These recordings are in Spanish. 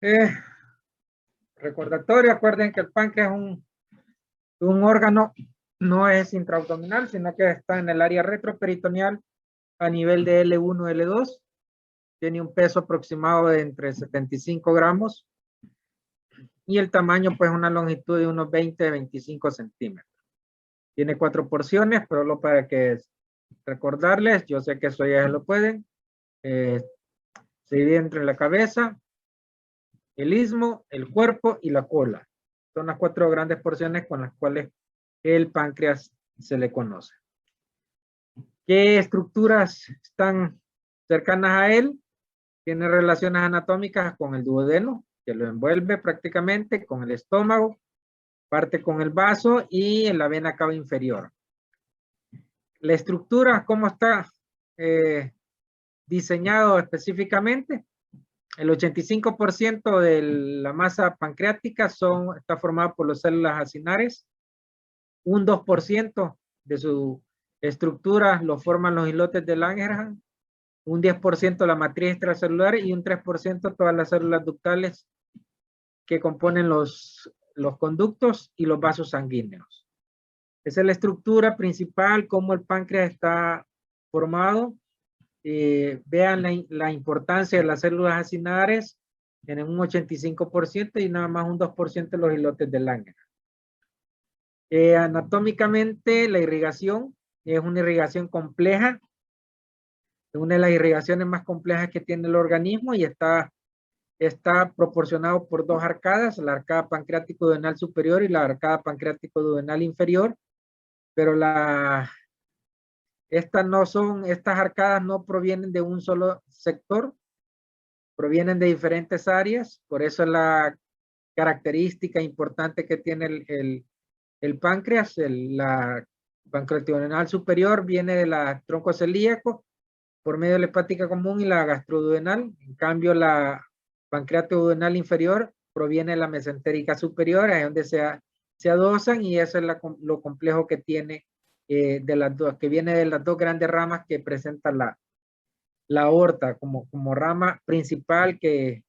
Eh, Recordatorio, acuerden que el páncreas es un órgano, no es intraabdominal, sino que está en el área retroperitoneal a nivel de L1, L2. Tiene un peso aproximado de entre 75 gramos y el tamaño, pues, una longitud de unos 20-25 centímetros. Tiene 4 porciones, pero lo para que recordarles, yo sé que eso ya lo pueden. Se divide entre la cabeza, el istmo, el cuerpo y la cola. Son las 4 grandes porciones con las cuales el páncreas se le conoce. ¿Qué estructuras están cercanas a él? Tiene relaciones anatómicas con el duodeno, que lo envuelve prácticamente, con el estómago, parte con el vaso y en la vena cava inferior. La estructura, ¿cómo está diseñado específicamente? El 85% de la masa pancreática está formada por las células acinares. Un 2% de su estructura lo forman los islotes de Langerhans. Un 10% la matriz extracelular y un 3% todas las células ductales que componen los conductos y los vasos sanguíneos. Esa es la estructura principal, cómo el páncreas está formado. Vean la importancia de las células acinares en un 85% y nada más un 2% de los islotes de Langerhans. Anatómicamente, la irrigación es una irrigación compleja, es una de las irrigaciones más complejas que tiene el organismo y está proporcionado por dos arcadas, la arcada pancreático-duodenal superior y la arcada pancreático-duodenal inferior, pero estas arcadas no provienen de un solo sector, provienen de diferentes áreas, por eso es la característica importante que tiene el páncreas. La pancreaticoduodenal superior viene de la tronco celíaco por medio de la hepática común y la gastroduodenal. En cambio, la pancreaticoduodenal inferior proviene de la mesentérica superior, ahí donde se adosan, y eso es lo complejo que tiene de las dos, que viene de las dos grandes ramas que presenta la aorta como rama principal que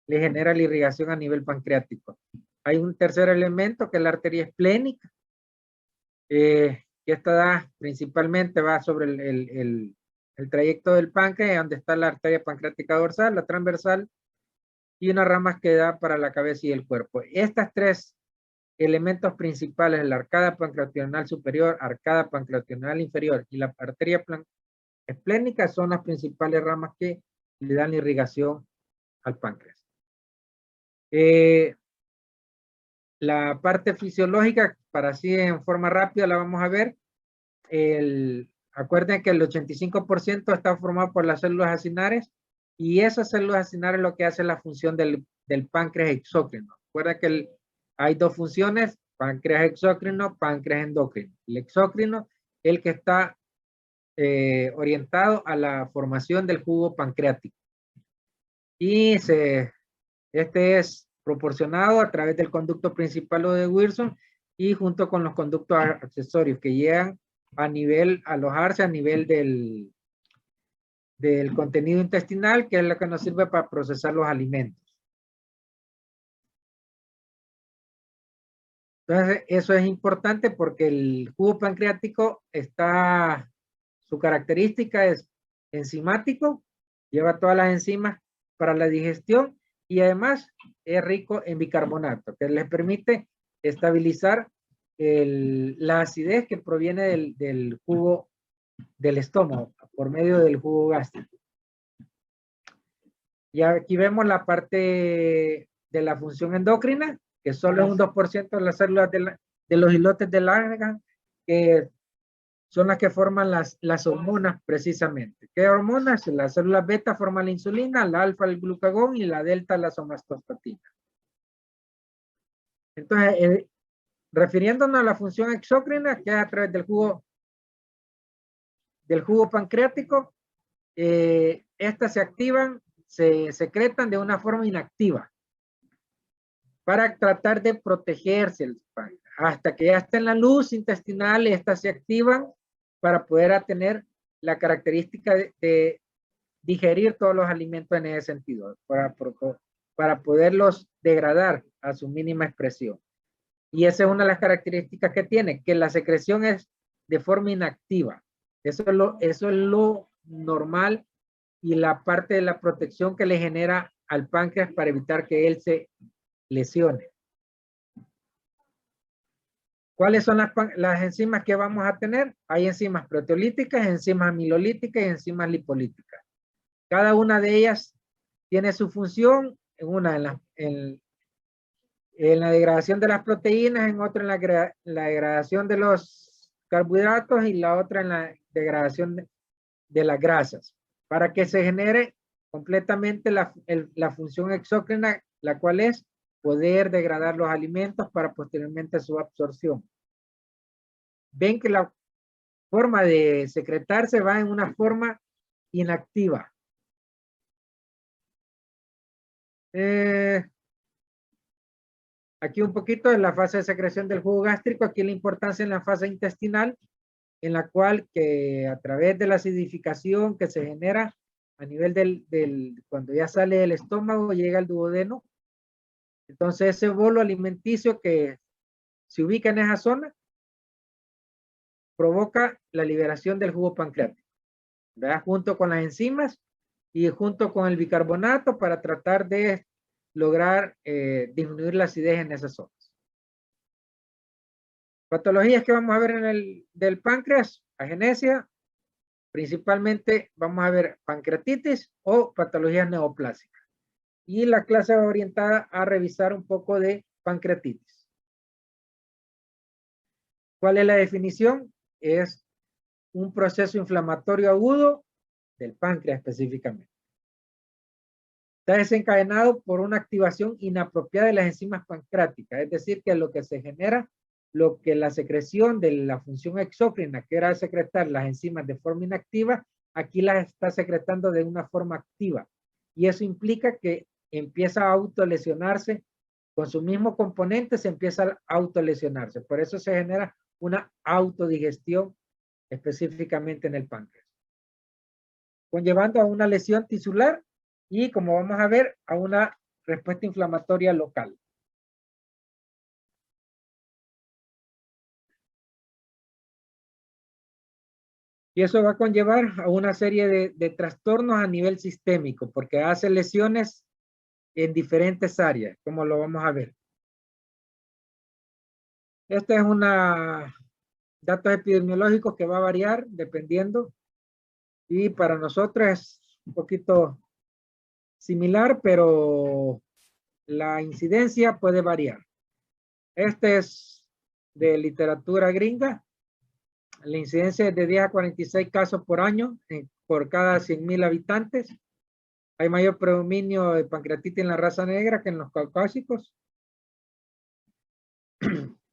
le genera la irrigación a nivel pancreático. Hay un tercer elemento que es la arteria esplénica, que esta principalmente va sobre el trayecto del páncreas, donde está la arteria pancreática dorsal, la transversal, y unas ramas que da para la cabeza y el cuerpo. Estas tres elementos principales, la arcada pancreaticoduodenal superior, arcada pancreaticoduodenal inferior y la arteria esplénica, son las principales ramas que le dan irrigación al páncreas. La parte fisiológica, para así en forma rápida la vamos a ver. Acuerden que el 85% está formado por las células acinares, y esas células acinares lo que hace es la función del páncreas exócrino. Recuerda que hay dos funciones: páncreas exócrino, páncreas endocrino. El exócrino, el que está orientado a la formación del jugo pancreático, y este es proporcionado a través del conducto principal o de Wilson y junto con los conductos accesorios que llegan a alojarse a nivel del contenido intestinal, que es lo que nos sirve para procesar los alimentos. Entonces, eso es importante porque el jugo pancreático su característica es enzimático, lleva todas las enzimas para la digestión y además es rico en bicarbonato, que les permite estabilizar la acidez que proviene del jugo del estómago por medio del jugo gástrico. Y aquí vemos la parte de la función endocrina, que solo es un 2% de las células de los islotes de Langerhans, que son las que forman las hormonas precisamente. ¿Qué hormonas? Las células beta forman la insulina, la alfa el glucagón y la delta la somatostatina. Entonces, refiriéndonos a la función exócrina, que es a través del jugo pancreático, estas se activan, se secretan de una forma inactiva para tratar de protegerse el páncreas. Hasta que ya está en la luz intestinal, estas se activan para poder tener la característica de digerir todos los alimentos en ese sentido, para para poderlos degradar a su mínima expresión. Y esa es una de las características que tiene, que la secreción es de forma inactiva. Eso es lo normal y la parte de la protección que le genera al páncreas para evitar que él se lesione. ¿Cuáles son las enzimas que vamos a tener? Hay enzimas proteolíticas, enzimas amilolíticas y enzimas lipolíticas. Cada una de ellas tiene su función, una en la degradación de las proteínas, en otra en la degradación de los carbohidratos y la otra en la degradación de las grasas, para que se genere completamente la función exócrina, la cual es poder degradar los alimentos para posteriormente su absorción. Ven que la forma de secretarse va en una forma inactiva. Aquí un poquito en la fase de secreción del jugo gástrico, aquí la importancia en la fase intestinal, en la cual que a través de la acidificación que se genera a nivel cuando ya sale del estómago, llega al duodeno. Entonces ese bolo alimenticio que se ubica en esa zona provoca la liberación del jugo pancreático, ¿verdad? Junto con las enzimas y junto con el bicarbonato para tratar de lograr disminuir la acidez en esas zonas. Patologías que vamos a ver del páncreas, agenesia, principalmente vamos a ver pancreatitis o patologías neoplásicas. Y la clase va orientada a revisar un poco de pancreatitis. ¿Cuál es la definición? Es un proceso inflamatorio agudo del páncreas específicamente. Está desencadenado por una activación inapropiada de las enzimas pancreáticas, es decir, que lo que se genera, lo que la secreción de la función exócrina, que era secretar las enzimas de forma inactiva, aquí las está secretando de una forma activa. Y eso implica que empieza a autolesionarse, con su mismo componente se empieza a autolesionarse. Por eso se genera una autodigestión específicamente en el páncreas, conllevando a una lesión tisular y, como vamos a ver, a una respuesta inflamatoria local. Y eso va a conllevar a una serie de trastornos a nivel sistémico, porque hace lesiones en diferentes áreas, como lo vamos a ver. Este es datos epidemiológicos que va a variar dependiendo, y para nosotros es un poquito similar, pero la incidencia puede variar. Este es de literatura gringa. La incidencia es de 10 a 46 casos por año por cada 100,000 habitantes. Hay mayor predominio de pancreatitis en la raza negra que en los caucásicos.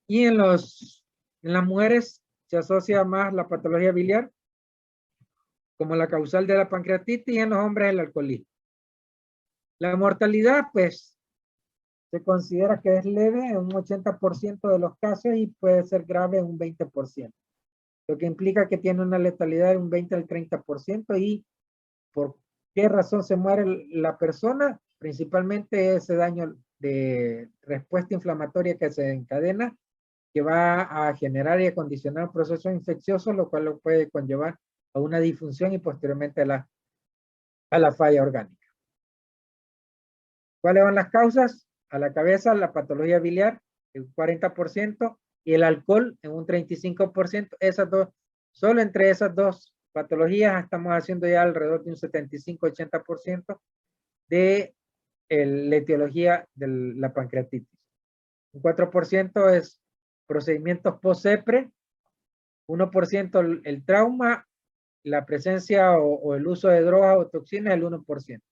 Y en las mujeres se asocia más la patología biliar como la causal de la pancreatitis, y en los hombres el alcoholismo. La mortalidad, pues, se considera que es leve en un 80% de los casos y puede ser grave en un 20%. Lo que implica que tiene una letalidad de un 20 al 30%. ¿Y por qué razón se muere la persona? Principalmente ese daño de respuesta inflamatoria que se encadena, que va a generar y a condicionar procesos infecciosos, lo cual lo puede conllevar a una disfunción y posteriormente a la falla orgánica. ¿Cuáles son las causas? A la cabeza, la patología biliar, en un 40%, y el alcohol en un 35%. Esas dos, solo entre esas dos patologías estamos haciendo ya alrededor de un 75-80% de la etiología de la pancreatitis. Un 4% es procedimientos post-CEPRE, 1% el trauma, la presencia o el uso de drogas o toxinas, el 1%.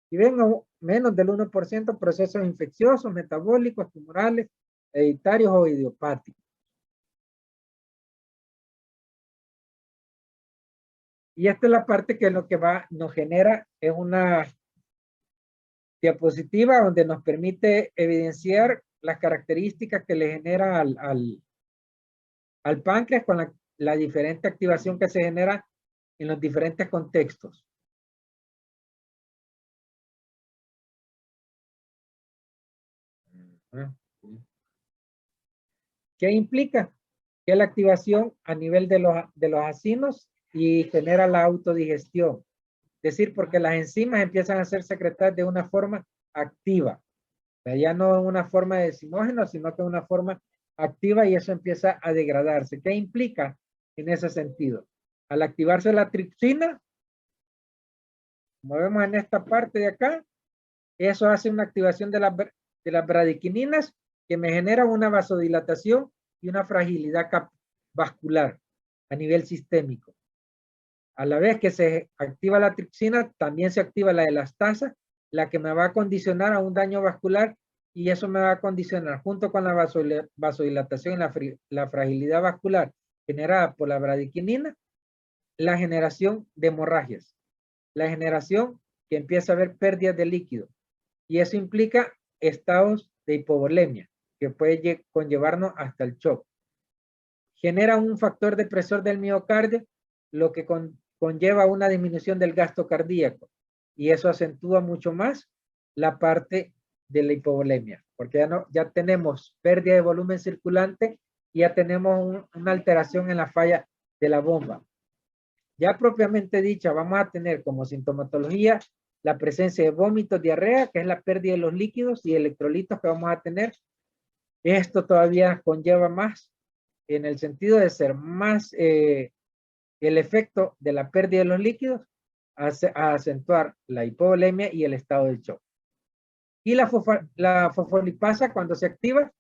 Y ven, menos del 1% procesos infecciosos, metabólicos, tumorales, hereditarios o idiopáticos. Y esta es la parte que lo que nos genera es una diapositiva donde nos permite evidenciar las características que le genera al páncreas con la diferente activación que se genera en los diferentes contextos. ¿Qué implica? Que la activación a nivel de los acinos y genera la autodigestión. Es decir, porque las enzimas empiezan a ser secretadas de una forma activa. O sea, ya no en una forma de decimógeno, sino que en una forma activa y eso empieza a degradarse. ¿Qué implica en ese sentido? Al activarse la tripsina, como vemos en esta parte de acá, eso hace una activación de las bradiquininas que me genera una vasodilatación y una fragilidad vascular a nivel sistémico. A la vez que se activa la tripsina, también se activa la elastasa, la que me va a condicionar a un daño vascular y eso me va a condicionar junto con la vasodilatación y la fragilidad vascular generada por la bradiquinina, la generación de hemorragias, la generación que empieza a haber pérdidas de líquido y eso implica estados de hipovolemia que puede conllevarnos hasta el shock. Genera un factor depresor del miocardio, lo que conlleva una disminución del gasto cardíaco y eso acentúa mucho más la parte de la hipovolemia, porque ya tenemos pérdida de volumen circulante y ya tenemos una alteración en la falla de la bomba. Ya propiamente dicha, vamos a tener como sintomatología la presencia de vómitos, diarrea, que es la pérdida de los líquidos y electrolitos que vamos a tener. Esto todavía conlleva más en el sentido de ser más el efecto de la pérdida de los líquidos a acentuar la hipovolemia y el estado de shock. Y la fosfolipasa cuando se activa,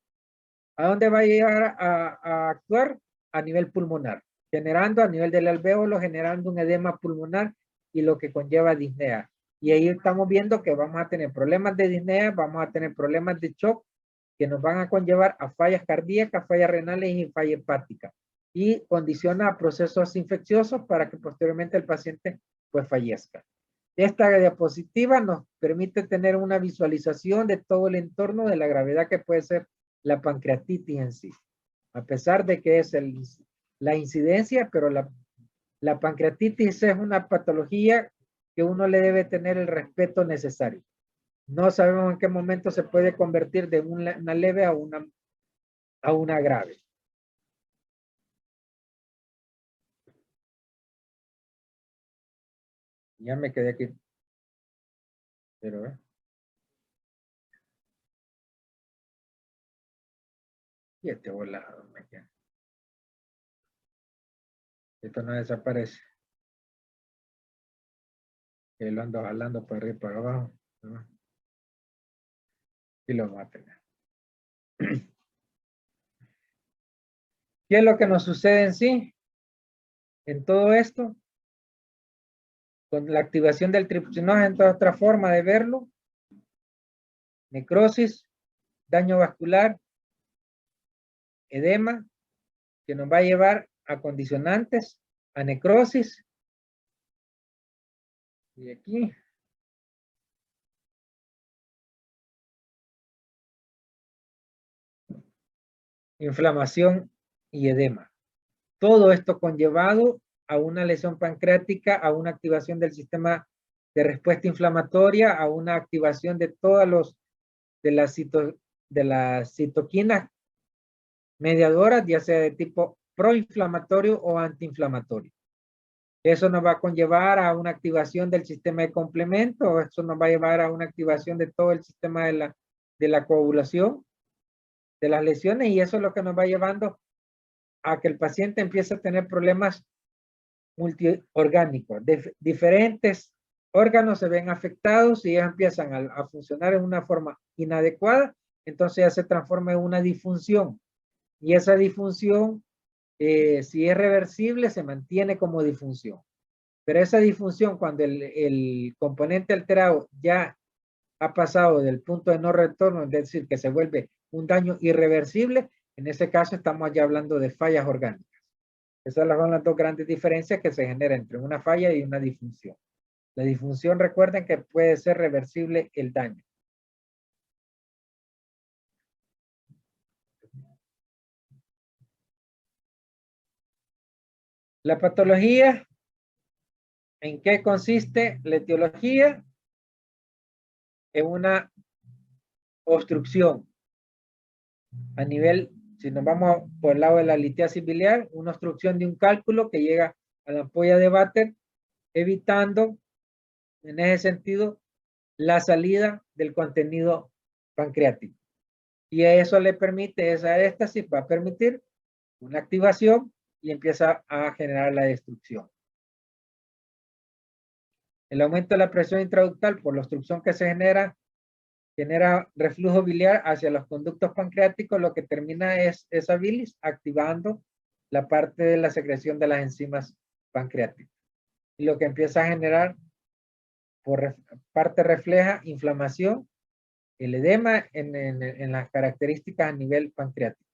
¿a dónde va a llegar a actuar? A nivel pulmonar, generando a nivel del alvéolo, generando un edema pulmonar y lo que conlleva disnea. Y ahí estamos viendo que vamos a tener problemas de disnea, vamos a tener problemas de shock que nos van a conllevar a fallas cardíacas, fallas renales y falla hepática. Y condiciona a procesos infecciosos para que posteriormente el paciente pues fallezca. Esta diapositiva nos permite tener una visualización de todo el entorno de la gravedad que puede ser la pancreatitis en sí. A pesar de que es la incidencia, pero la pancreatitis es una patología que uno le debe tener el respeto necesario. No sabemos en qué momento se puede convertir de una leve a una grave. Ya me quedé aquí. Pero, y este volado me queda. Esto no desaparece. Que lo ando jalando para arriba y para abajo. ¿No? Y lo va a tener. ¿Qué es lo que nos sucede en sí? En todo esto, con la activación del tripsinógeno, en otra forma de verlo, necrosis, daño vascular, edema, que nos va a llevar a condicionantes, a necrosis, y aquí, inflamación y edema. Todo esto conllevado a una lesión pancreática, a una activación del sistema de respuesta inflamatoria, a una activación de todas de las citoquinas mediadoras, ya sea de tipo proinflamatorio o antiinflamatorio. Eso nos va a conllevar a una activación del sistema de complemento, eso nos va a llevar a una activación de todo el sistema de la coagulación, de las lesiones, y eso es lo que nos va llevando a que el paciente empiece a tener problemas multiorgánicos. Diferentes órganos se ven afectados y ellos empiezan a funcionar en una forma inadecuada, entonces ya se transforma en una disfunción. Y esa disfunción, si es reversible, se mantiene como disfunción. Pero esa disfunción, cuando el componente alterado ya ha pasado del punto de no retorno, es decir, que se vuelve un daño irreversible, en ese caso estamos ya hablando de fallas orgánicas. Esas son las dos grandes diferencias que se generan entre una falla y una disfunción. La disfunción, recuerden que puede ser reversible el daño. La patología, ¿en qué consiste? La etiología en una obstrucción a nivel, si nos vamos por el lado de la litiasis biliar, una obstrucción de un cálculo que llega a la ampolla de Vater, evitando, en ese sentido, la salida del contenido pancreático. Y eso le permite, esa éstasis va a permitir una activación y empieza a generar la destrucción. El aumento de la presión intraductal por la obstrucción que se genera reflujo biliar hacia los conductos pancreáticos, lo que termina es esa bilis activando la parte de la secreción de las enzimas pancreáticas. Y lo que empieza a generar, por parte refleja, inflamación, el edema en las características a nivel pancreático.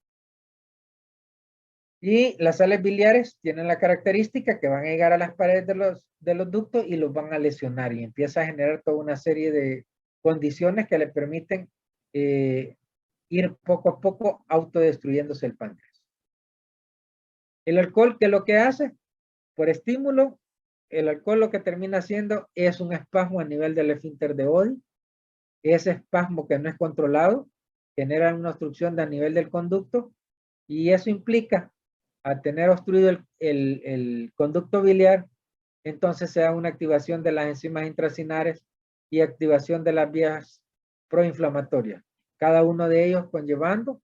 Y las sales biliares tienen la característica que van a llegar a las paredes de los ductos y los van a lesionar y empieza a generar toda una serie de condiciones que le permiten ir poco a poco autodestruyéndose el páncreas. El alcohol, ¿qué es lo que hace? Por estímulo, el alcohol lo que termina haciendo es un espasmo a nivel del esfínter de Oddi. Ese espasmo que no es controlado genera una obstrucción a nivel del conducto y eso implica, al tener obstruido el conducto biliar, entonces se da una activación de las enzimas intracinares y activación de las vías proinflamatorias. Cada uno de ellos conllevando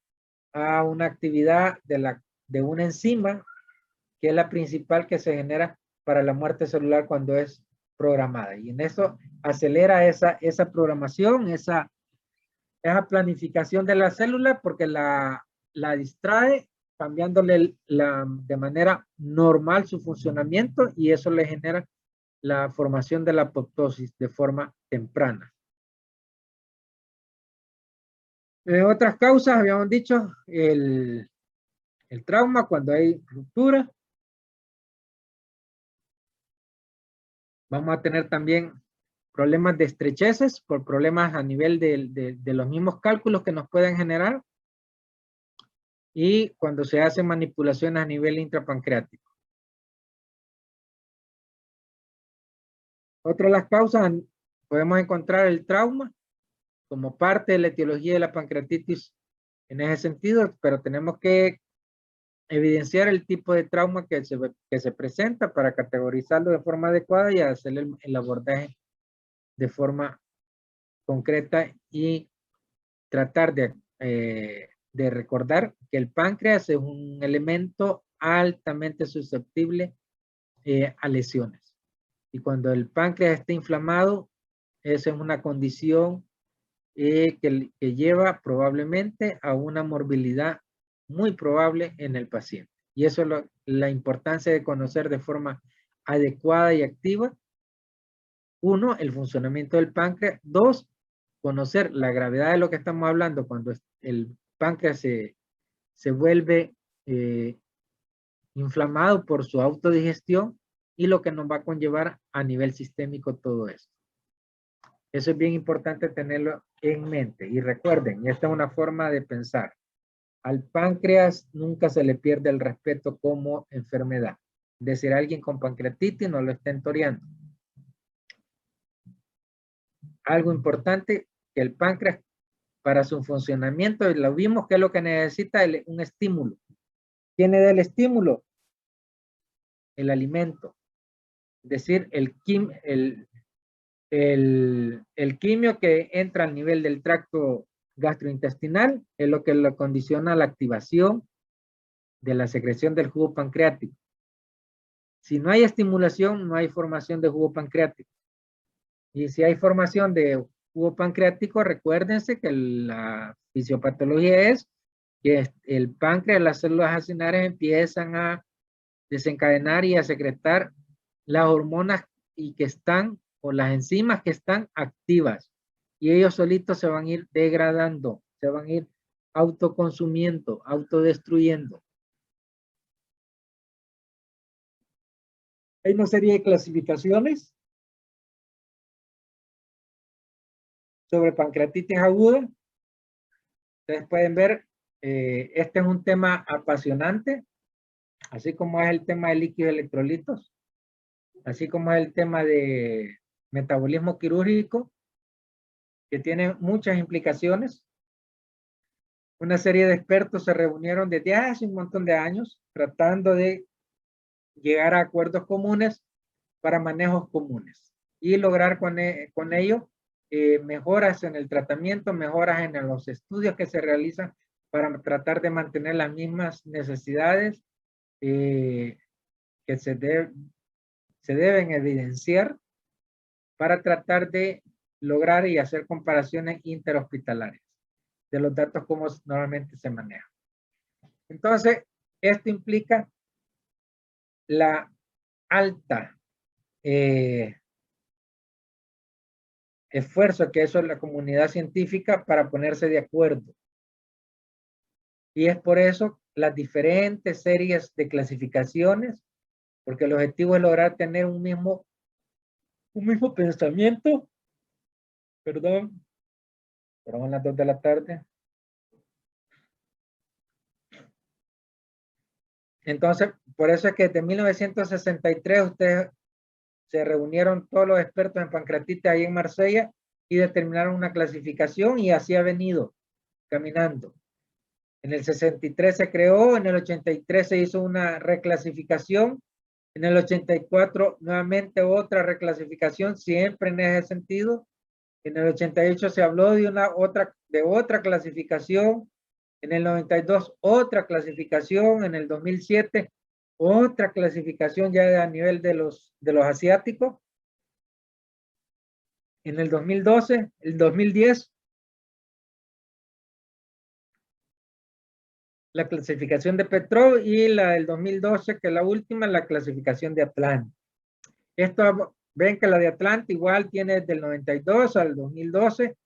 a una actividad de una enzima que es la principal que se genera para la muerte celular cuando es programada. Y en eso acelera esa programación, esa planificación de la célula porque la distrae cambiándole de manera normal su funcionamiento y eso le genera la formación de la apoptosis de forma temprana. Otras causas, habíamos dicho, el trauma cuando hay ruptura. Vamos a tener también problemas de estrecheces por problemas a nivel de los mismos cálculos que nos pueden generar. Y cuando se hacen manipulaciones a nivel intrapancreático. Otra de las causas, podemos encontrar el trauma como parte de la etiología de la pancreatitis en ese sentido, pero tenemos que evidenciar el tipo de trauma que se presenta para categorizarlo de forma adecuada y hacer el abordaje de forma concreta y tratar de recordar que el páncreas es un elemento altamente susceptible a lesiones. Y cuando el páncreas está inflamado, esa es una condición que lleva probablemente a una morbilidad muy probable en el paciente. Y eso es la importancia de conocer de forma adecuada y activa. Uno, el funcionamiento del páncreas. Dos, conocer la gravedad de lo que estamos hablando cuando el páncreas se vuelve inflamado por su autodigestión y lo que nos va a conllevar a nivel sistémico todo esto. Eso es bien importante tenerlo en mente. Y recuerden, esta es una forma de pensar. Al páncreas nunca se le pierde el respeto como enfermedad. Es decir, alguien con pancreatitis no lo estén toreando. Algo importante, que el páncreas para su funcionamiento, lo vimos que es lo que necesita un estímulo. ¿Quién es el estímulo? El alimento. Es decir, el quimio que entra al nivel del tracto gastrointestinal es lo que lo condiciona la activación de la secreción del jugo pancreático. Si no hay estimulación, no hay formación de jugo pancreático. Y si hay formación de jugo pancreático, recuérdense que la fisiopatología es que el páncreas, las células acinares empiezan a desencadenar y a secretar las hormonas y que están, o las enzimas que están activas. Y ellos solitos se van a ir degradando, se van a ir autoconsumiendo, autodestruyendo. Hay una serie de clasificaciones sobre pancreatitis aguda. Ustedes pueden ver, este es un tema apasionante, así como es el tema de líquidos electrolitos, así como es el tema de metabolismo quirúrgico, que tiene muchas implicaciones. Una serie de expertos se reunieron desde hace un montón de años tratando de llegar a acuerdos comunes para manejos comunes y lograr con ello mejoras en el tratamiento, mejoras en los estudios que se realizan para tratar de mantener las mismas necesidades que se deben evidenciar para tratar de lograr y hacer comparaciones interhospitalarias de los datos como normalmente se manejan. Entonces, esto implica la alta esfuerzo que hizo la comunidad científica para ponerse de acuerdo. Y es por eso las diferentes series de clasificaciones, porque el objetivo es lograr tener un mismo pensamiento. Perdón, fueron las 2 de la tarde. Entonces, por eso es que desde 1963 ustedes se reunieron todos los expertos en pancreatitis ahí en Marsella y determinaron una clasificación y así ha venido caminando. En el 63 se creó, en el 83 se hizo una reclasificación, en el 84 nuevamente otra reclasificación, siempre en ese sentido. En el 88 se habló de otra clasificación, en el 92 otra clasificación, en el 2007 otra clasificación ya a nivel de los asiáticos. En el 2012, el 2010, la clasificación de Petrov y la del 2012, que es la última, la clasificación de Atlanta. Esto, ven que la de Atlanta igual tiene desde el 92 al 2012,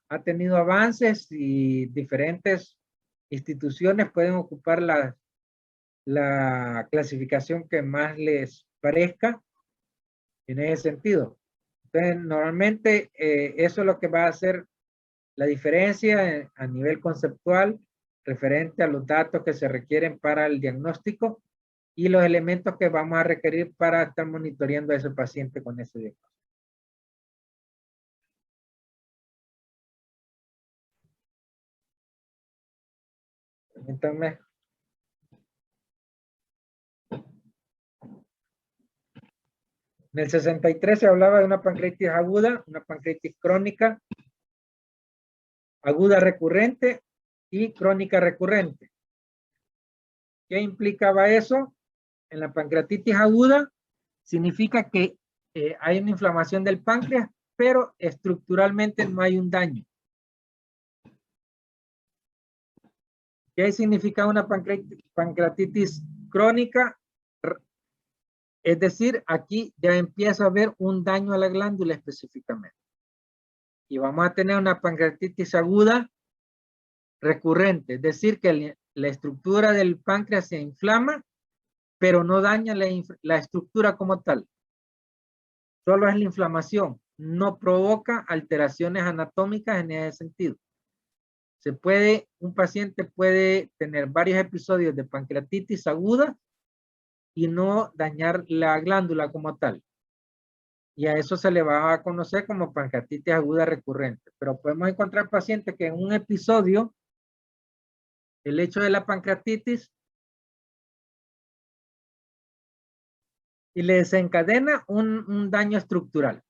ha tenido avances y diferentes instituciones pueden ocupar la clasificación que más les parezca en ese sentido. Entonces, normalmente eso es lo que va a hacer la diferencia a nivel conceptual referente a los datos que se requieren para el diagnóstico y los elementos que vamos a requerir para estar monitoreando a ese paciente con ese diagnóstico. Permítanme. En el 63 se hablaba de una pancreatitis aguda, una pancreatitis crónica, aguda recurrente y crónica recurrente. ¿Qué implicaba eso? En la pancreatitis aguda significa que hay una inflamación del páncreas, pero estructuralmente no hay un daño. ¿Qué significa una pancreatitis crónica? Es decir, aquí ya empieza a haber un daño a la glándula específicamente. Y vamos a tener una pancreatitis aguda recurrente, es decir, que la estructura del páncreas se inflama, pero no daña la estructura como tal. Solo es la inflamación, no provoca alteraciones anatómicas en ese sentido. Un paciente puede tener varios episodios de pancreatitis aguda y no dañar la glándula como tal. Y a eso se le va a conocer como pancreatitis aguda recurrente. Pero podemos encontrar pacientes que en un episodio, el hecho de la pancreatitis y le desencadena un daño estructural.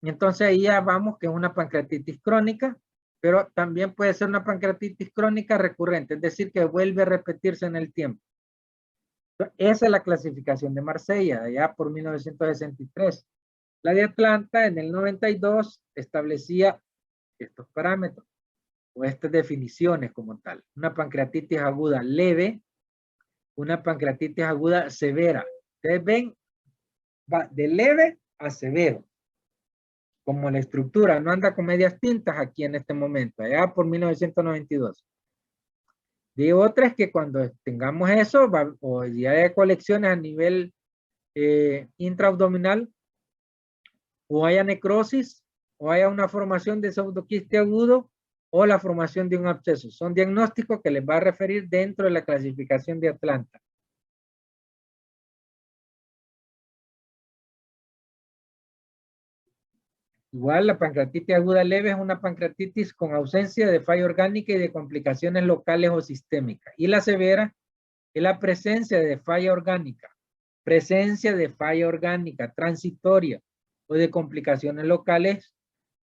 Y entonces ahí ya vamos que es una pancreatitis crónica, pero también puede ser una pancreatitis crónica recurrente, es decir, que vuelve a repetirse en el tiempo. Esa es la clasificación de Marsella, allá por 1963. La de Atlanta en el 92 establecía estos parámetros o estas definiciones como tal. Una pancreatitis aguda leve, una pancreatitis aguda severa. Ustedes ven, va de leve a severo. Como la estructura no anda con medias tintas aquí en este momento, allá por 1992. De otra es que cuando tengamos eso, o ya haya colecciones a nivel intraabdominal, o haya necrosis, o haya una formación de pseudoquiste agudo, o la formación de un absceso. Son diagnósticos que les va a referir dentro de la clasificación de Atlanta. Igual la pancreatitis aguda leve es una pancreatitis con ausencia de falla orgánica y de complicaciones locales o sistémicas. Y la severa es la presencia de falla orgánica transitoria o de complicaciones locales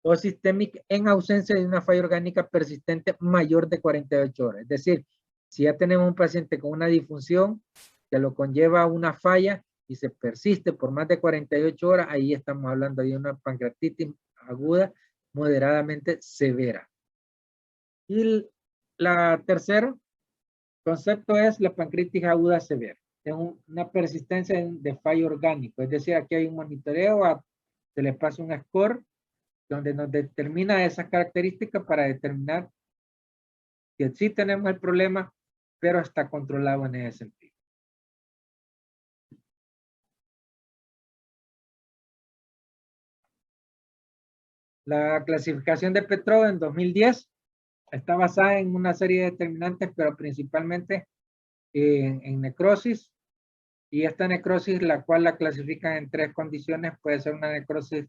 o sistémicas en ausencia de una falla orgánica persistente mayor de 48 horas. Es decir, si ya tenemos un paciente con una disfunción que lo conlleva a una falla y se persiste por más de 48 horas, ahí estamos hablando de una pancreatitis aguda moderadamente severa. Y la tercera concepto es la pancreatitis aguda severa. Es una persistencia de fallo orgánico. Es decir, aquí hay un monitoreo, se le pasa un score donde nos determina esas características para determinar que sí tenemos el problema, pero está controlado en ese sentido. La clasificación de Petrov en 2010 está basada en una serie de determinantes, pero principalmente en necrosis. Y esta necrosis, la cual la clasifican en tres condiciones, puede ser una necrosis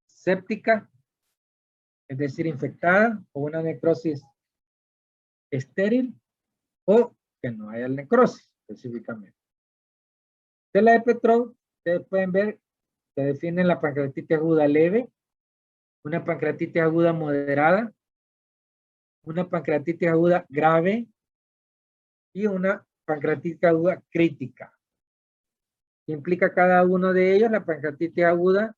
séptica, es decir, infectada, o una necrosis estéril, o que no haya necrosis específicamente. De la de Petrov, ustedes pueden ver, se define la pancreatitis aguda leve, una pancreatitis aguda moderada, una pancreatitis aguda grave y una pancreatitis aguda crítica. ¿Qué implica cada uno de ellos? La pancreatitis aguda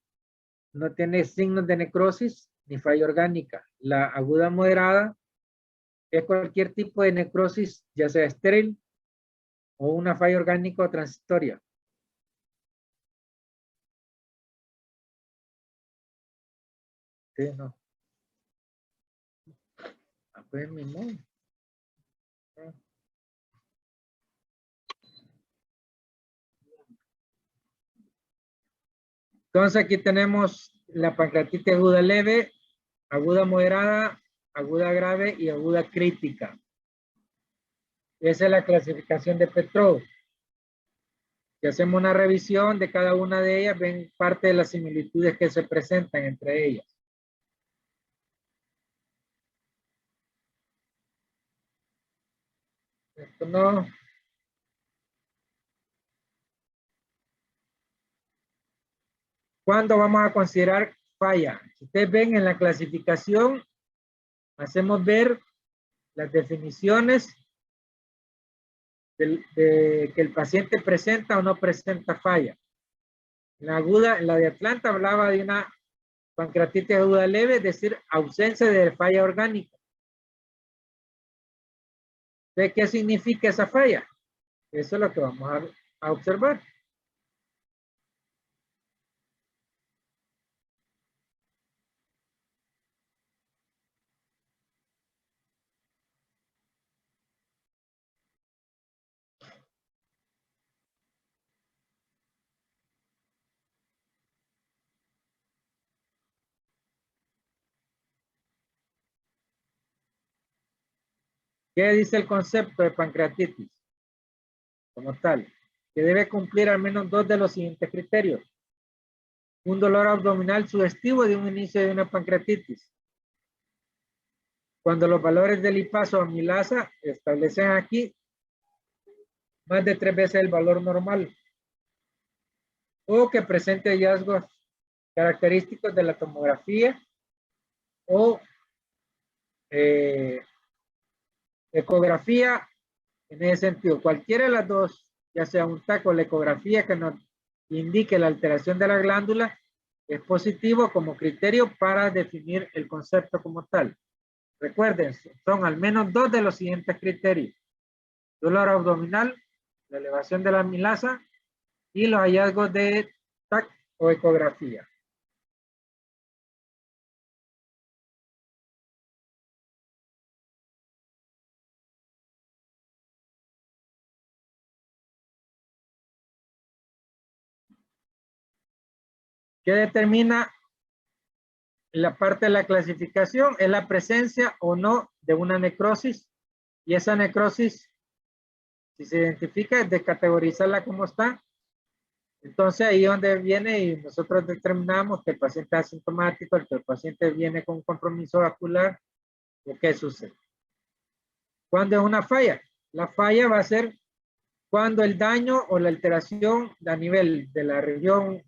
no tiene signos de necrosis ni falla orgánica. La aguda moderada es cualquier tipo de necrosis, ya sea estéril o una falla orgánica o transitoria. Sí, no. Pues mismo. Entonces aquí tenemos la pancreatitis aguda leve, aguda moderada, aguda grave y aguda crítica. Esa es la clasificación de Petrov. Si hacemos una revisión de cada una de ellas, ven parte de las similitudes que se presentan entre ellas. Esto no. ¿Cuándo vamos a considerar falla? Si ustedes ven en la clasificación, hacemos ver las definiciones de que el paciente presenta o no presenta falla. La aguda, la de Atlanta hablaba de una pancreatitis aguda leve, es decir, ausencia de falla orgánica. ¿De qué significa esa falla? Eso es lo que vamos a observar. ¿Qué dice el concepto de pancreatitis como tal? Que debe cumplir al menos dos de los siguientes criterios. Un dolor abdominal sugestivo de un inicio de una pancreatitis. Cuando los valores de lipasa o amilasa establecen aquí más de 3 veces el valor normal. O que presente hallazgos característicos de la tomografía o ecografía en ese sentido. Cualquiera de las dos, ya sea un TAC o la ecografía que nos indique la alteración de la glándula, es positivo como criterio para definir el concepto como tal. Recuerden, son al menos dos de los siguientes criterios. Dolor abdominal, la elevación de la amilasa y los hallazgos de TAC o ecografía. ¿Qué determina la parte de la clasificación? Es la presencia o no de una necrosis, y esa necrosis, si se identifica, es de categorizarla como está Entonces ahí es donde viene y nosotros determinamos que el paciente es asintomático, que el paciente viene con un compromiso vascular, ¿o qué sucede? ¿Cuándo es una falla? La falla va a ser cuando el daño o la alteración a nivel de la región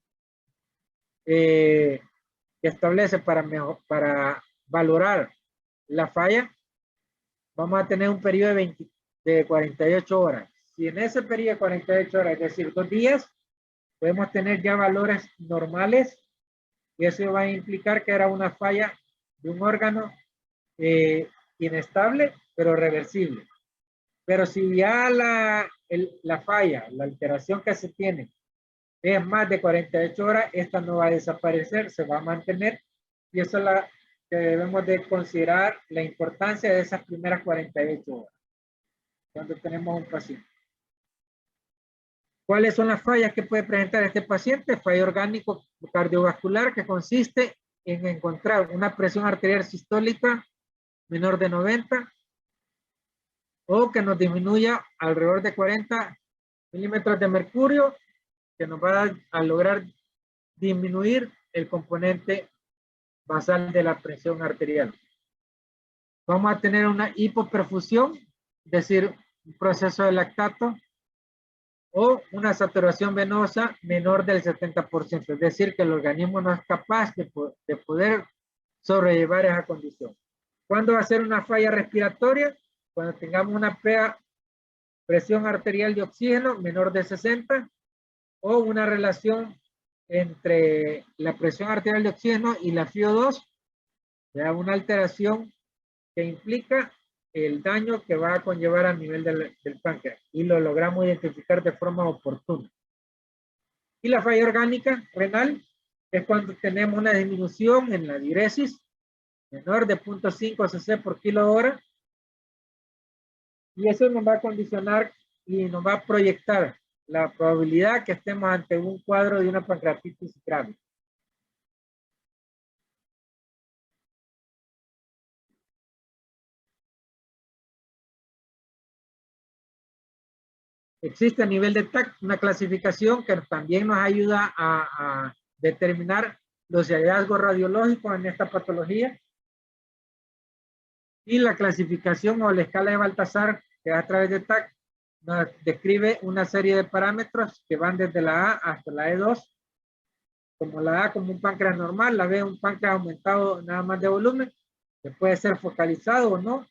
que establece para valorar la falla, vamos a tener un periodo de 48 horas. Si en ese periodo de 48 horas, es decir, 2 días, podemos tener ya valores normales y eso va a implicar que era una falla de un órgano inestable, pero reversible. Pero si ya la falla, la alteración que se tiene es más de 48 horas, esta no va a desaparecer, se va a mantener y eso es la que debemos de considerar la importancia de esas primeras 48 horas cuando tenemos un paciente. ¿Cuáles son las fallas que puede presentar este paciente? Falla orgánico cardiovascular que consiste en encontrar una presión arterial sistólica menor de 90 o que nos disminuya alrededor de 40 milímetros de mercurio, que nos va a lograr disminuir el componente basal de la presión arterial. Vamos a tener una hipoperfusión, es decir, un proceso de lactato, o una saturación venosa menor del 70%, es decir, que el organismo no es capaz de poder sobrellevar esa condición. ¿Cuándo va a ser una falla respiratoria? Cuando tengamos una presión arterial de oxígeno menor de 60 o una relación entre la presión arterial de oxígeno y la FiO2, ya una alteración que implica el daño que va a conllevar a nivel del páncreas y lo logramos identificar de forma oportuna. Y la falla orgánica renal es cuando tenemos una disminución en la diuresis menor de 0.5 cc por kilo hora y eso nos va a condicionar y nos va a proyectar la probabilidad que estemos ante un cuadro de una pancreatitis grave. Existe a nivel de TAC una clasificación que también nos ayuda a determinar los hallazgos radiológicos en esta patología. Y la clasificación o la escala de Baltasar, que a través de TAC, nos describe una serie de parámetros que van desde la A hasta la E2. Como la A como un páncreas normal, la B un páncreas aumentado nada más de volumen, que puede ser focalizado o no.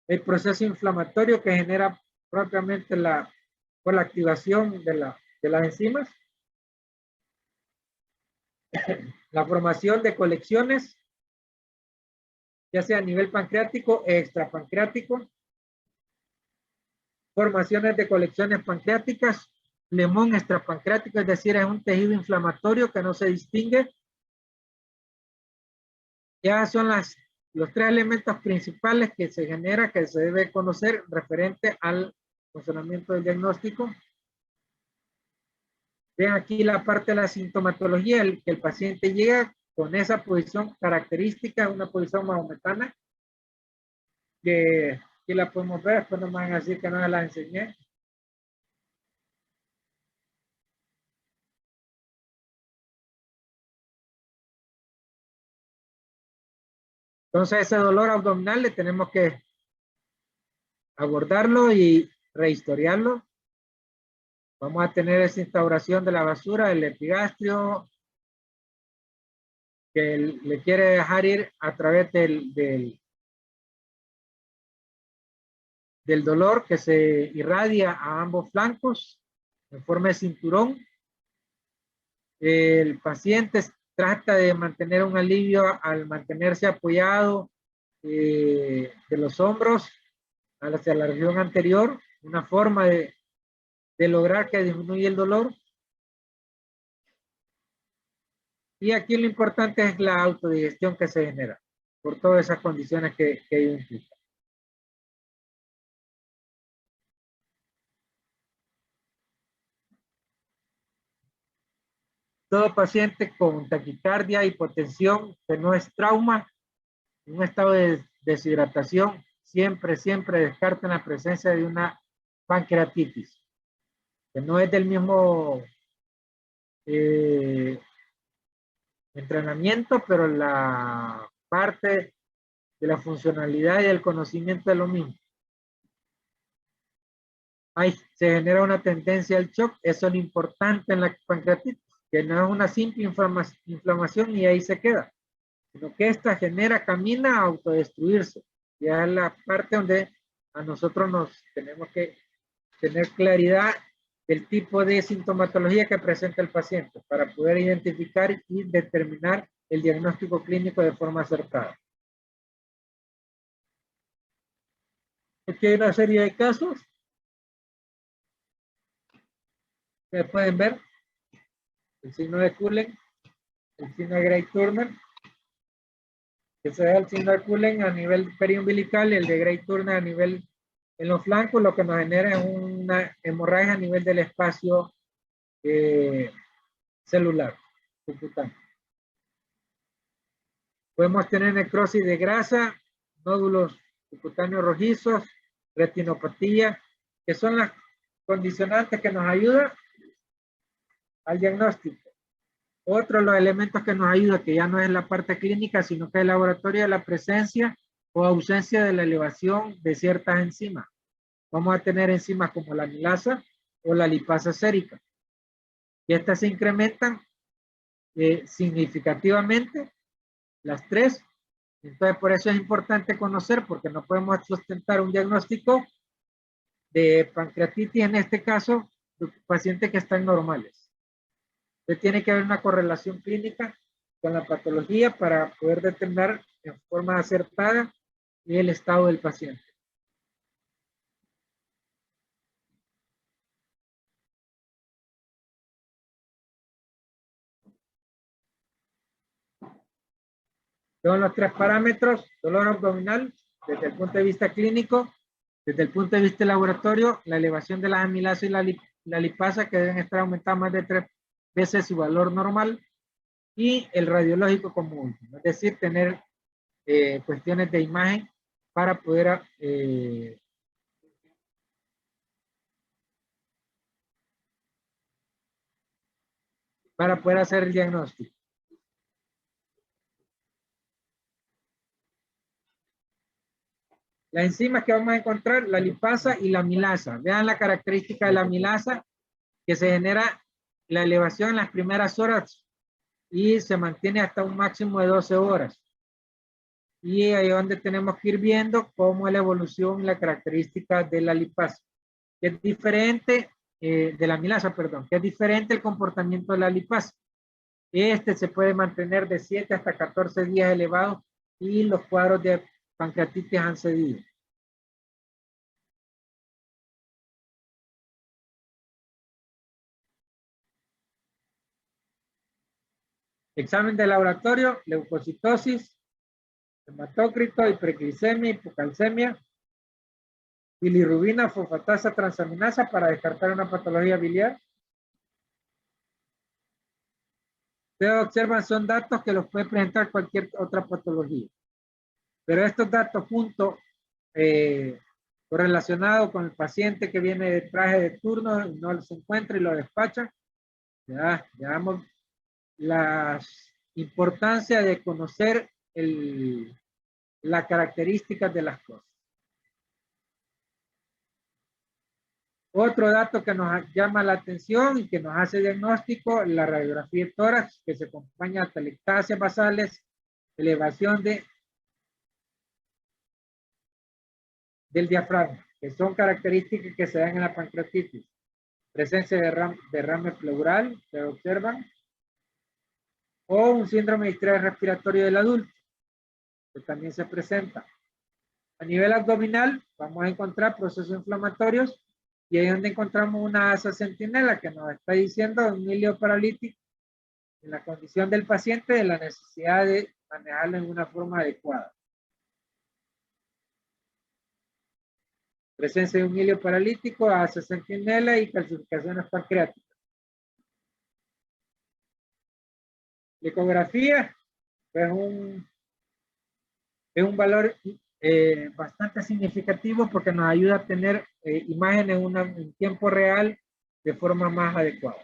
El proceso inflamatorio que genera propiamente por la activación de las enzimas. La formación de colecciones, ya sea a nivel pancreático e extrapancreático. Formaciones de colecciones pancreáticas, flemón extrapancreático, es decir, es un tejido inflamatorio que no se distingue. Ya son los 3 elementos principales que se genera, que se debe conocer referente al funcionamiento del diagnóstico. Ven aquí la parte de la sintomatología, que el paciente llega con esa posición característica, una posición mahometana, que aquí la podemos ver, después no me van a decir que no la enseñé. Entonces ese dolor abdominal le tenemos que abordarlo y rehistoriarlo. Vamos a tener esa instauración de la basura, el epigastrio, que le quiere dejar ir a través del dolor que se irradia a ambos flancos en forma de cinturón. El paciente trata de mantener un alivio al mantenerse apoyado de los hombros hacia la región anterior, una forma de lograr que disminuya el dolor. Y aquí lo importante es la autodigestión que se genera por todas esas condiciones que ello implica. Todo paciente con taquicardia, hipotensión, que no es trauma, en un estado de deshidratación, siempre descarten la presencia de una pancreatitis. que no es del mismo entrenamiento, pero la parte de la funcionalidad y el conocimiento es lo mismo. Ahí se genera una tendencia al shock, eso es lo importante en la pancreatitis, que no es una simple inflamación y ahí se queda, sino que esta genera, camina a autodestruirse. Ya es la parte donde a nosotros nos tenemos que tener claridad del tipo de sintomatología que presenta el paciente para poder identificar y determinar el diagnóstico clínico de forma acertada. Aquí hay una serie de casos que pueden ver: el signo de Cullen, el signo de Gray-Turner, que se da el signo de Cullen a nivel periumbilical y el de Gray-Turner a nivel en los flancos, lo que nos genera es una hemorragia a nivel del espacio celular subcutáneo. Podemos tener necrosis de grasa, nódulos subcutáneos rojizos, retinopatía, que son las condicionantes que nos ayudan al diagnóstico. Otro de los elementos que nos ayuda, que ya no es la parte clínica, sino que es el laboratorio, de la presencia o ausencia de la elevación de ciertas enzimas. Vamos a tener enzimas como la amilasa o la lipasa sérica. Y estas se incrementan significativamente, las tres. Entonces, por eso es importante conocer, porque no podemos sustentar un diagnóstico de pancreatitis, en este caso, de pacientes que están normales. Entonces, tiene que haber una correlación clínica con la patología para poder determinar en forma acertada el estado del paciente. Son los tres parámetros: dolor abdominal, desde el punto de vista clínico, desde el punto de vista laboratorio, la elevación de las amilasas y la lipasa, que deben estar aumentadas más de 3 veces su valor normal, y el radiológico como último, es decir, tener cuestiones de imagen para poder hacer el diagnóstico. Las enzimas que vamos a encontrar, la lipasa y la amilasa. Vean la característica de la amilasa, que se genera la elevación en las primeras horas y se mantiene hasta un máximo de 12 horas. Y ahí es donde tenemos que ir viendo cómo es la evolución y la característica de la lipasa, que es diferente de la amilasa, perdón, que es diferente el comportamiento de la lipasa. Este se puede mantener de 7 hasta 14 días elevado y los cuadros de pancreatitis han cedido. Examen de laboratorio: leucocitosis, hematócrito, hiperglicemia, hipocalcemia, bilirrubina, fosfatasa, transaminasa para descartar una patología biliar. Ustedes observan, son datos que los puede presentar cualquier otra patología. Pero estos datos juntos, correlacionados con el paciente que viene de traje de turno y no se encuentra y lo despacha, ya damos la importancia de conocer las características de las cosas. Otro dato que nos llama la atención y que nos hace diagnóstico: la radiografía de tórax, que se acompaña de atelectasias basales, elevación del diafragma, que son características que se dan en la pancreatitis. Presencia de derrame pleural, se observan, o un síndrome de estrés respiratorio del adulto, que también se presenta. A nivel abdominal, vamos a encontrar procesos inflamatorios, y ahí es donde encontramos una asa centinela que nos está diciendo un hilio paralítico en la condición del paciente, de la necesidad de manejarlo en una forma adecuada. Presencia de un hilio paralítico, asa centinela y calcificaciones pancreáticas. La ecografía es un valor bastante significativo, porque nos ayuda a tener imágenes en tiempo real de forma más adecuada.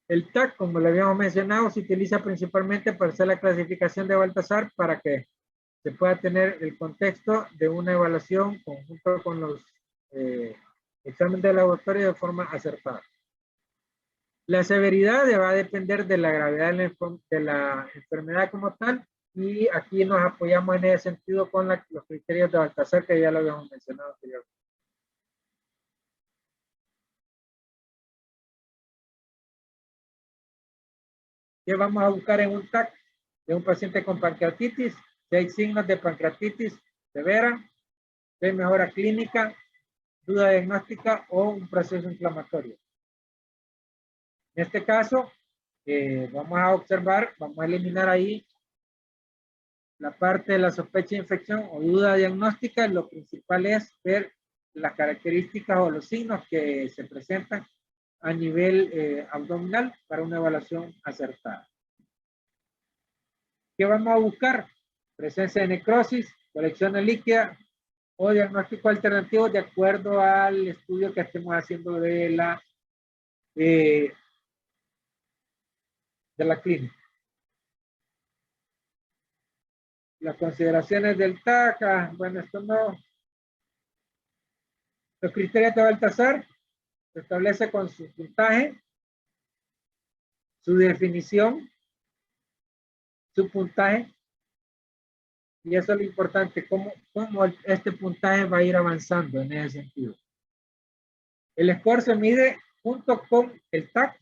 El TAC, como le habíamos mencionado, se utiliza principalmente para hacer la clasificación de Baltasar para que se pueda tener el contexto de una evaluación conjunto con los exámenes de laboratorio de forma acertada. La severidad va a depender de la gravedad de la enfermedad como tal, y aquí nos apoyamos en ese sentido con los criterios de Baltasar que ya lo habíamos mencionado anteriormente. ¿Qué vamos a buscar en un TAC de un paciente con pancreatitis? Si hay signos de pancreatitis severa, si hay mejora clínica, duda diagnóstica o un proceso inflamatorio. En este caso, vamos a observar, vamos a eliminar ahí la parte de la sospecha de infección o duda diagnóstica. Lo principal es ver las características o los signos que se presentan a nivel abdominal para una evaluación acertada. ¿Qué vamos a buscar? Presencia de necrosis, colecciones líquidas o diagnóstico alternativo de acuerdo al estudio que estemos haciendo de la clínica. Las consideraciones del TAC, bueno, esto no. Los criterios de Baltasar se establece con su puntaje, su definición, su puntaje, y eso es lo importante, cómo este puntaje va a ir avanzando en ese sentido. El score se mide junto con el TAC.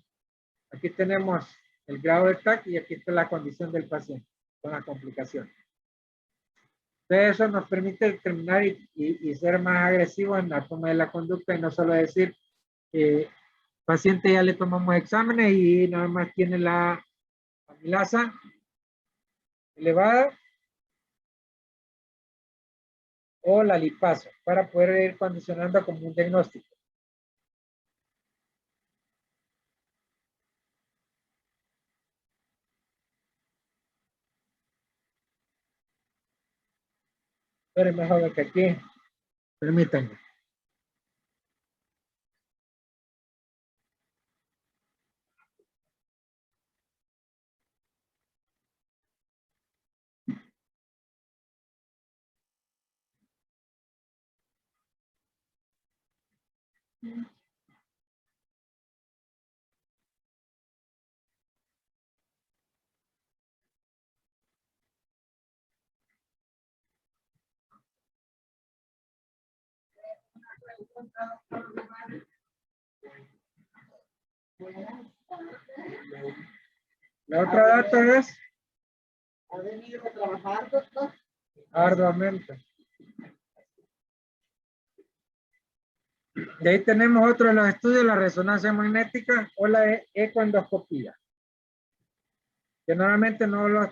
Aquí tenemos el grado de TAC y aquí está la condición del paciente con la complicación. Entonces eso nos permite determinar y ser más agresivos en la toma de la conducta y no solo decir paciente ya le tomamos exámenes y nada más tiene la amilasa elevada o la lipasa para poder ir condicionando como un diagnóstico. Pero es mejor que aquí. Permítanme. La otra dato es ¿Ha venido a trabajar, doctor? arduamente. De ahí tenemos otro de los estudios, la resonancia magnética o la ecoendoscopía. Que normalmente no los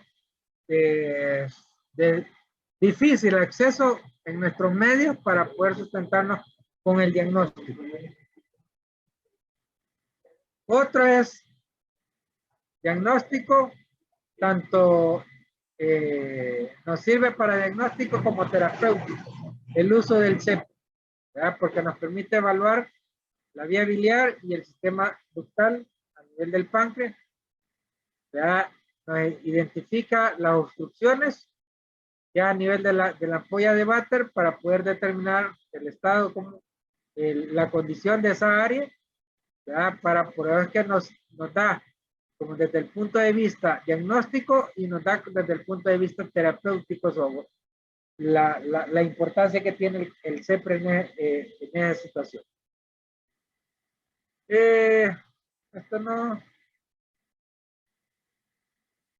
de difícil acceso en nuestros medios para poder sustentarnos con el diagnóstico. Otro es diagnóstico, tanto nos sirve para diagnóstico como terapéutico, el uso del CEP, ¿verdad? Porque nos permite evaluar la vía biliar y el sistema ductal a nivel del páncreas, ¿verdad? Nos identifica las obstrucciones ya a nivel de la ampolla de Vater para poder determinar el estado, como la condición de esa área, ¿verdad? Para poder que nos da como desde el punto de vista diagnóstico y nos da desde el punto de vista terapéutico sobre la importancia que tiene el CEPRE en esa situación. Esto no.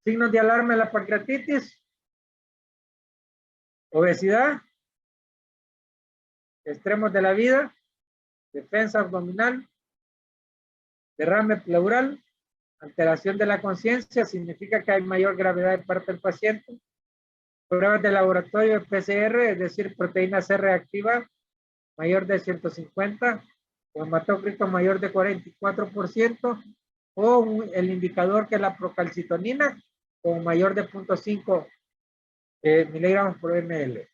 Signos de alarma de la pancreatitis, obesidad, extremos de la vida, defensa abdominal, derrame pleural, alteración de la conciencia, significa que hay mayor gravedad de parte del paciente. Pruebas de laboratorio de PCR, es decir, proteína C reactiva mayor de 150, o hematócrito mayor de 44%, o el indicador que es la procalcitonina con mayor de 0.5 miligramos por ml.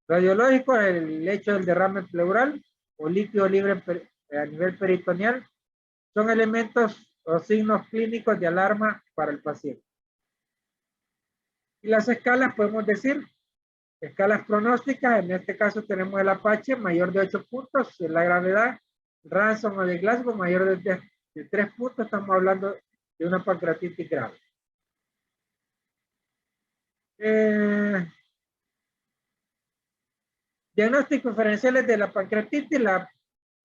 Radiológico, el hecho del derrame pleural o líquido libre a nivel peritoneal son elementos o signos clínicos de alarma para el paciente. Y las escalas, podemos decir, escalas pronósticas, en este caso tenemos el Apache mayor de 8 puntos, en la gravedad, Ransom o de Glasgow mayor de 3 puntos, estamos hablando de una pancreatitis grave. Diagnósticos diferenciales de la pancreatitis.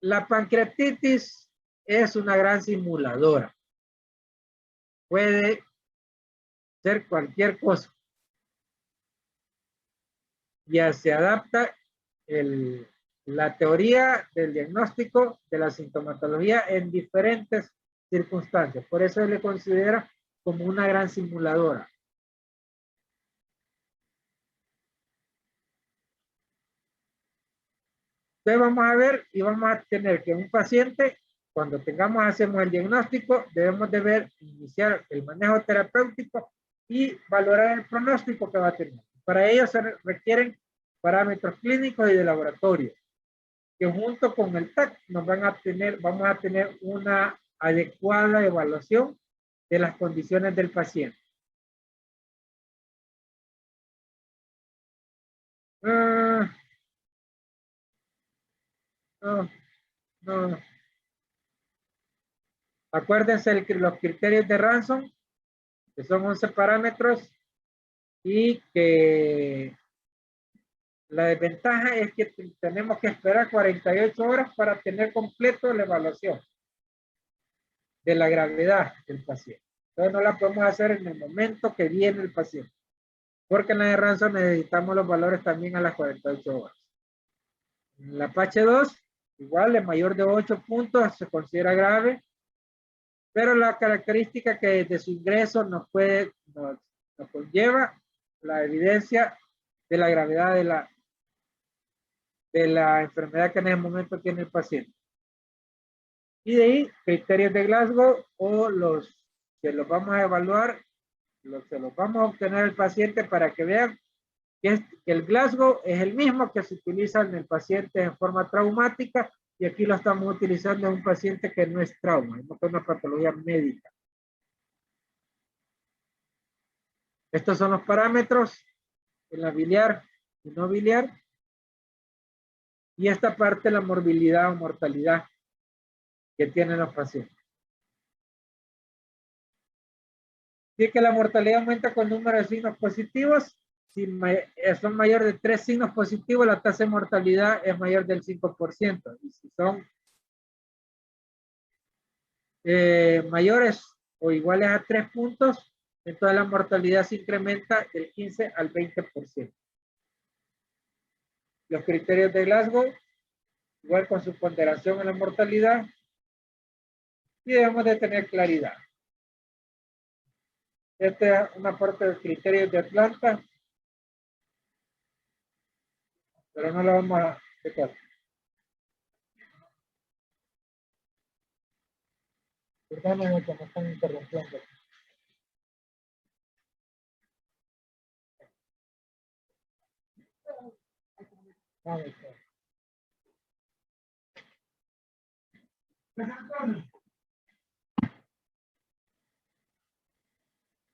La pancreatitis es una gran simuladora. Puede ser cualquier cosa. Ya se adapta la teoría del diagnóstico de la sintomatología en diferentes circunstancias. Por eso se le considera como una gran simuladora. Entonces vamos a ver y vamos a tener que un paciente, cuando hacemos el diagnóstico, debemos de ver, iniciar el manejo terapéutico y valorar el pronóstico que va a tener. Para ello se requieren parámetros clínicos y de laboratorio, que junto con el TAC vamos a tener una adecuada evaluación de las condiciones del paciente. No. Acuérdense los criterios de Ransom, que son 11 parámetros, y que la desventaja es que tenemos que esperar 48 horas para tener completo la evaluación de la gravedad del paciente. Entonces no la podemos hacer en el momento que viene el paciente, porque en la de Ransom necesitamos los valores también a las 48 horas. En la Apache 2, igual, el mayor de 8 puntos se considera grave, pero la característica que desde su ingreso nos conlleva la evidencia de la gravedad de la enfermedad que en ese momento tiene el paciente. Y de ahí, criterios de Glasgow o que los vamos a evaluar, se los vamos a obtener al paciente para que vean que el Glasgow es el mismo que se utiliza en el paciente en forma traumática, y aquí lo estamos utilizando en un paciente que no es trauma, no es una patología médica. Estos son los parámetros en la biliar y no biliar. Y esta parte, la morbilidad o mortalidad que tienen los pacientes. Si que la mortalidad aumenta con el número de signos positivos, si son mayor de 3 signos positivos, la tasa de mortalidad es mayor del 5%. Y si son mayores o iguales a 3 puntos, entonces la mortalidad se incrementa del 15 al 20%. Los criterios de Glasgow, igual con su ponderación en la mortalidad, y debemos de tener claridad. Esta es una parte de los criterios de Atlanta, pero no lo vamos a explicar. Perdónenme que me están interrumpiendo.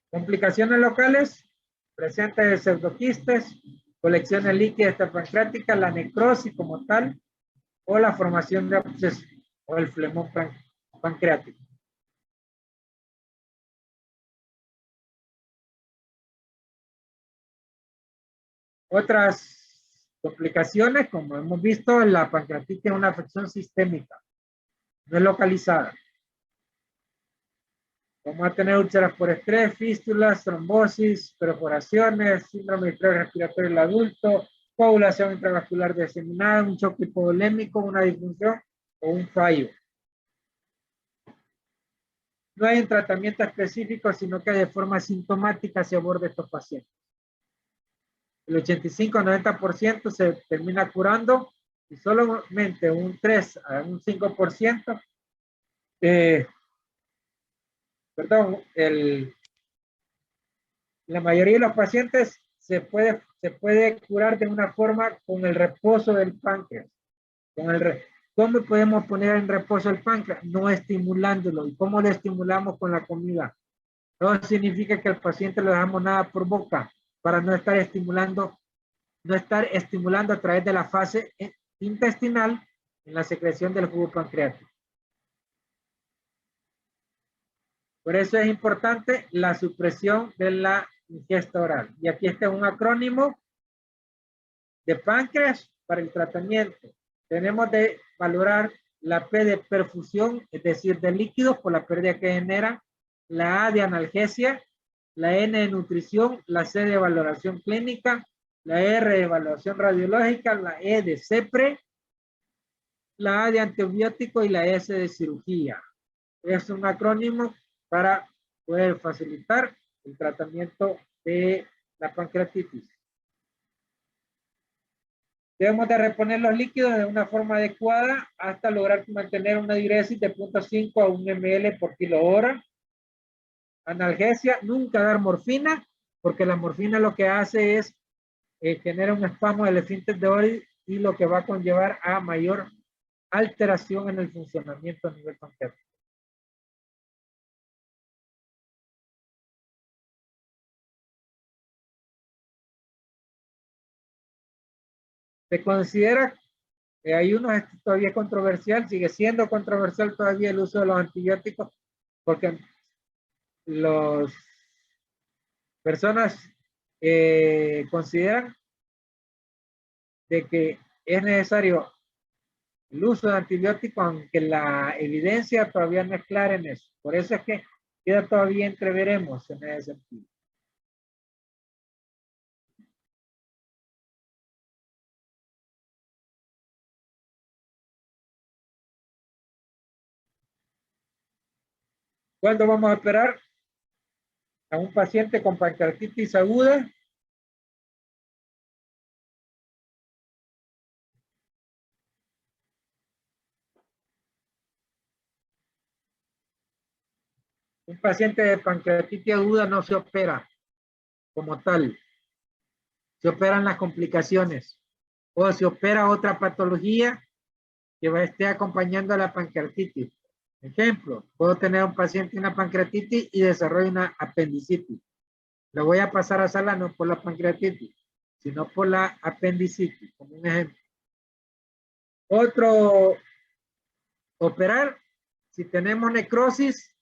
Complicaciones locales, presente de pseudoquistes, colecciones líquidas pancreáticas, la necrosis como tal, o la formación de abscesos, o el flemón pancreático. Otras complicaciones, como hemos visto, la pancreatitis es una afección sistémica, no es localizada. Vamos a tener úlceras por estrés, fístulas, trombosis, perforaciones, síndrome de estrés respiratorio en el adulto, coagulación intravascular diseminada, un choque hipovolémico, una disfunción o un fallo. No hay un tratamiento específico, sino que de forma sintomática se aborda estos pacientes. El 85-90% se termina curando y solamente un 3 a un 5%, la mayoría de los pacientes se puede curar de una forma con el reposo del páncreas. ¿Cómo podemos poner en reposo el páncreas? No estimulándolo. ¿Y cómo lo estimulamos? Con la comida. No significa que al paciente le damos nada por boca para no estar estimulando a través de la fase intestinal en la secreción del jugo pancreático. Por eso es importante la supresión de la ingesta oral. Y aquí está un acrónimo de páncreas para el tratamiento. Tenemos de valorar la P de perfusión, es decir, de líquidos por la pérdida que genera, la A de analgesia, la N de nutrición, la C de valoración clínica, la R de evaluación radiológica, la E de CEPRE, la A de antibiótico y la S de cirugía. Es un acrónimo para poder facilitar el tratamiento de la pancreatitis. Debemos de reponer los líquidos de una forma adecuada hasta lograr mantener una diuresis de 0.5 a 1 ml por kilo hora. Analgesia, nunca dar morfina, porque la morfina lo que hace es genera un espasmo del esfínter de Oddi y lo que va a conllevar a mayor alteración en el funcionamiento a nivel pancreático. Se considera que hay unos todavía controversial, sigue siendo controversial todavía el uso de los antibióticos, porque las personas consideran de que es necesario el uso de antibióticos, aunque la evidencia todavía no es clara en eso. Por eso es que queda todavía entreveremos en ese sentido. ¿Cuándo vamos a operar a un paciente con pancreatitis aguda? Un paciente de pancreatitis aguda no se opera como tal. Se operan las complicaciones o se opera otra patología que esté acompañando a la pancreatitis. Ejemplo, puedo tener un paciente una pancreatitis y desarrolla una apendicitis. Lo voy a pasar a sala no por la pancreatitis, sino por la apendicitis, como un ejemplo. Otro, operar, si tenemos necrosis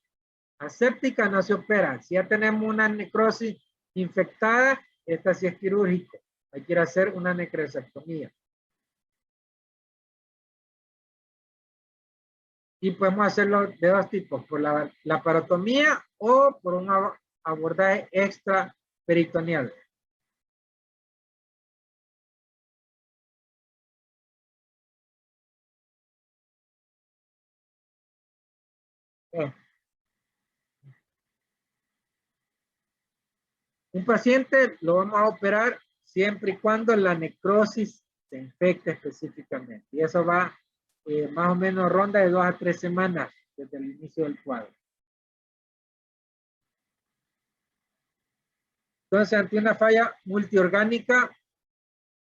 aséptica no se opera. Si ya tenemos una necrosis infectada, esta sí es quirúrgico. Hay que ir a hacer una necrosectomía. Y podemos hacerlo de dos tipos, por la laparotomía o por un abordaje extraperitoneal. Un paciente lo vamos a operar siempre y cuando la necrosis se infecte específicamente. Y eso va más o menos ronda de 2 a 3 semanas desde el inicio del cuadro. Entonces, ante una falla multiorgánica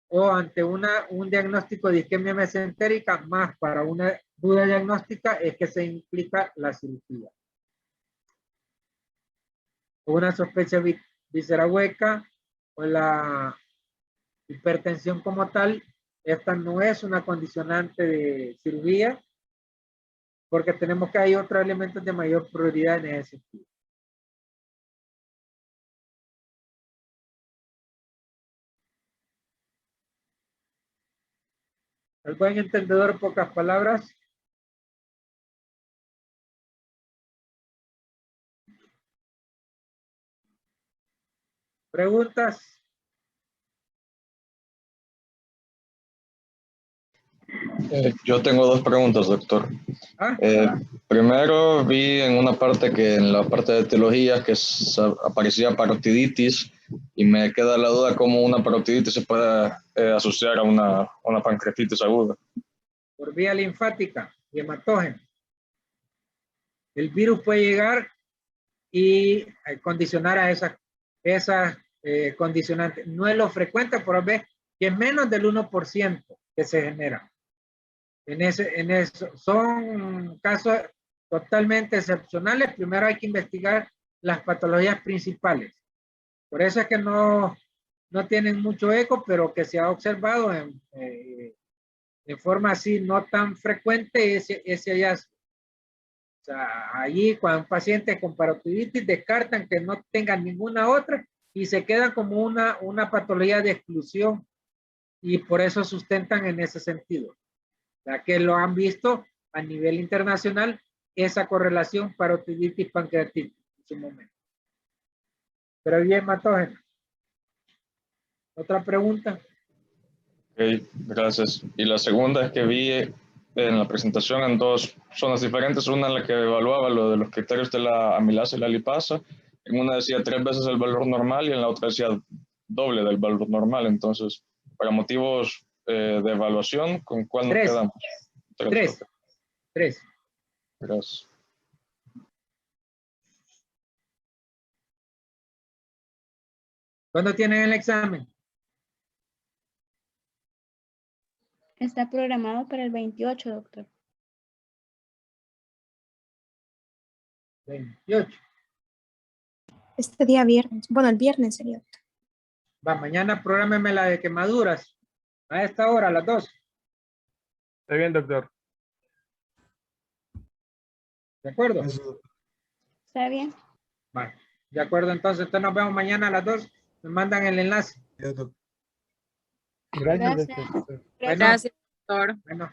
o ante un diagnóstico de isquemia mesentérica, más para una duda diagnóstica, es que se implica la cirugía. Una sospecha víscera hueca o la hipertensión como tal, esta no es una condicionante de cirugía, porque tenemos que hay otros elementos de mayor prioridad en ese sentido. Al buen entendedor, pocas palabras. ¿Preguntas? Yo tengo dos preguntas, doctor. Primero, vi en una parte que en la parte de etiología que aparecía parotiditis y me queda la duda cómo una parotiditis se puede asociar a una pancreatitis aguda. Por vía linfática y hematógeno. El virus puede llegar y condicionar a esas condicionante. No es lo frecuente, pero ves que es menos del 1% que se genera. En eso son casos totalmente excepcionales. Primero hay que investigar las patologías principales. Por eso es que no tienen mucho eco, pero que se ha observado en forma así no tan frecuente ese hallazgo. O sea, allí cuando un paciente con parotiditis descartan que no tengan ninguna otra y se queda como una patología de exclusión y por eso sustentan en ese sentido. Ya que lo han visto a nivel internacional esa correlación parotiditis pancreatitis en su momento. Pero bien, Matógeno. ¿Otra pregunta? Ok, gracias. Y la segunda es que vi en la presentación en dos zonas diferentes, una en la que evaluaba lo de los criterios de la amilasa y la lipasa, en una decía 3 veces el valor normal y en la otra decía doble del valor normal. Entonces, para motivos de evaluación, ¿con cuál nos quedamos? Tres. Gracias. ¿Cuándo tienen el examen? Está programado para el 28, doctor. 28. Este día viernes. Bueno, el viernes sería. Va, mañana prográmeme la de quemaduras. A esta hora, a las 2. Está bien, doctor. ¿De acuerdo? ¿Está bien? Va. De acuerdo, entonces nos vemos mañana a las 2. Me mandan el enlace. Gracias, Gracias. doctor. Bueno, Gracias, doctor. bueno.